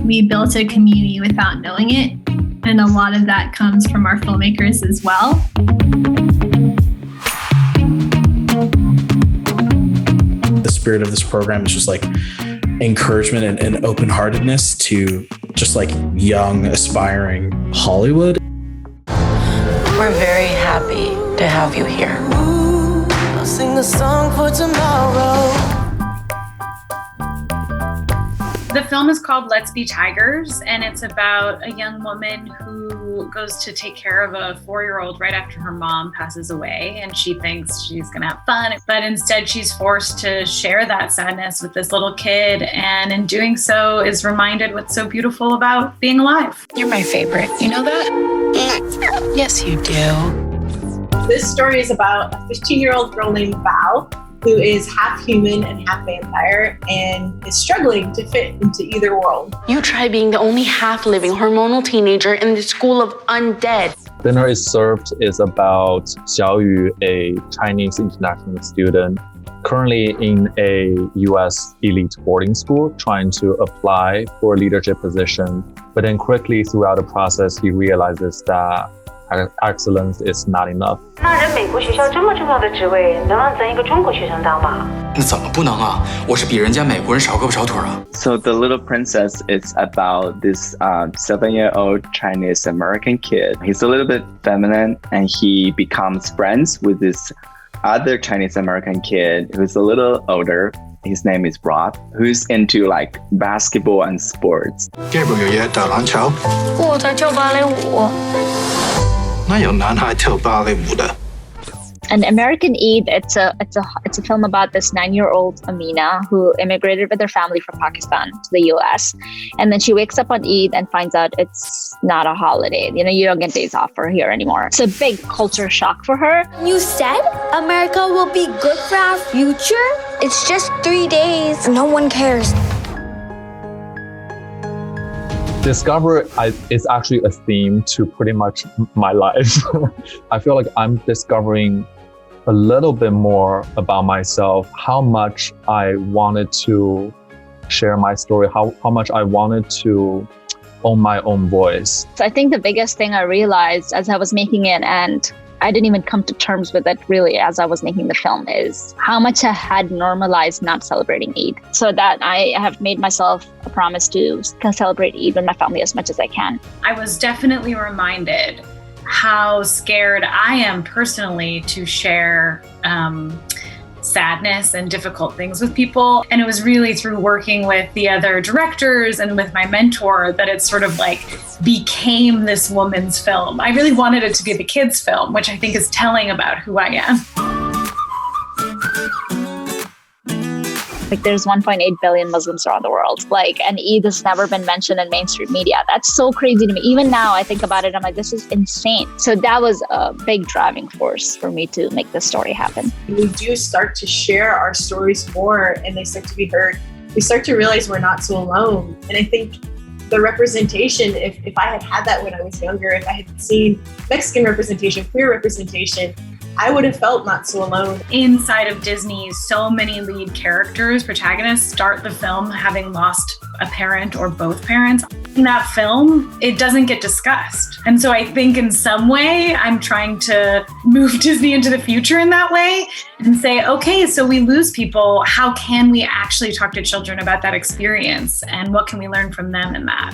We built a community without knowing it, and a lot of that comes from our filmmakers as well. The spirit of this program is just like encouragement and open-heartedness to just like young, aspiring Hollywood. We're very happy to have you here. I'll sing a song for tomorrow. The film is called Let's Be Tigers, and it's about a young woman who goes to take care of a 4-year-old right after her mom passes away, and she thinks she's gonna have fun, but instead she's forced to share that sadness with this little kid, and in doing so is reminded what's so beautiful about being alive. You're my favorite. You know that? Yes, you do. This story is about a 15-year-old girl named Val, who is half human and half vampire and is struggling to fit into either world. You try being the only half-living hormonal teenager in the school of undead. Dinner is served is about Xiaoyu, a Chinese international student, currently in a US elite boarding school, trying to apply for a leadership position. But then quickly throughout the process, he realizes that excellence is not enough. 那人美国学校这么重要的职位，能让咱一个中国学生当吗？那怎么不能啊？我是比人家美国人少胳膊少腿啊。So The Little Princess is about this 7-year-old Chinese American kid. He's a little bit feminine and he becomes friends with this other Chinese American kid who's a little older. His name is Rob, who's into like basketball and sports. Gabriel 爷爷打篮球，我在跳芭蕾舞。那有男孩跳芭蕾舞的。An American Eid, it's a film about this 9-year-old Amina who immigrated with her family from Pakistan to the US. And then she wakes up on Eid and finds out it's not a holiday. You know, you don't get days off for here anymore. It's a big culture shock for her. You said America will be good for our future? It's just 3 days. No one cares. Discover is actually a theme to pretty much my life. I feel like I'm discovering a little bit more about myself, how much I wanted to share my story, how much I wanted to own my own voice. So I think the biggest thing I realized as I was making it, and I didn't even come to terms with it really as I was making the film, is how much I had normalized not celebrating Eid. So that I have made myself a promise to celebrate Eid with my family as much as I can. I was definitely reminded how scared I am personally to share sadness and difficult things with people. And it was really through working with the other directors and with my mentor that it sort of like became this woman's film. I really wanted it to be the kids' film, which I think is telling about who I am. Like there's 1.8 billion Muslims around the world. Like, and Eid has never been mentioned in mainstream media. That's so crazy to me. Even now I think about it, I'm like, this is insane. So that was a big driving force for me to make this story happen. We do start to share our stories more and they start to be heard. We start to realize we're not so alone. And I think the representation, if I had that when I was younger, if I had seen Mexican representation, queer representation, I would have felt not so alone. Inside of Disney, so many lead characters, protagonists, start the film having lost a parent or both parents. In that film, it doesn't get discussed. And so I think in some way, I'm trying to move Disney into the future in that way and say, okay, so we lose people. How can we actually talk to children about that experience? And what can we learn from them in that?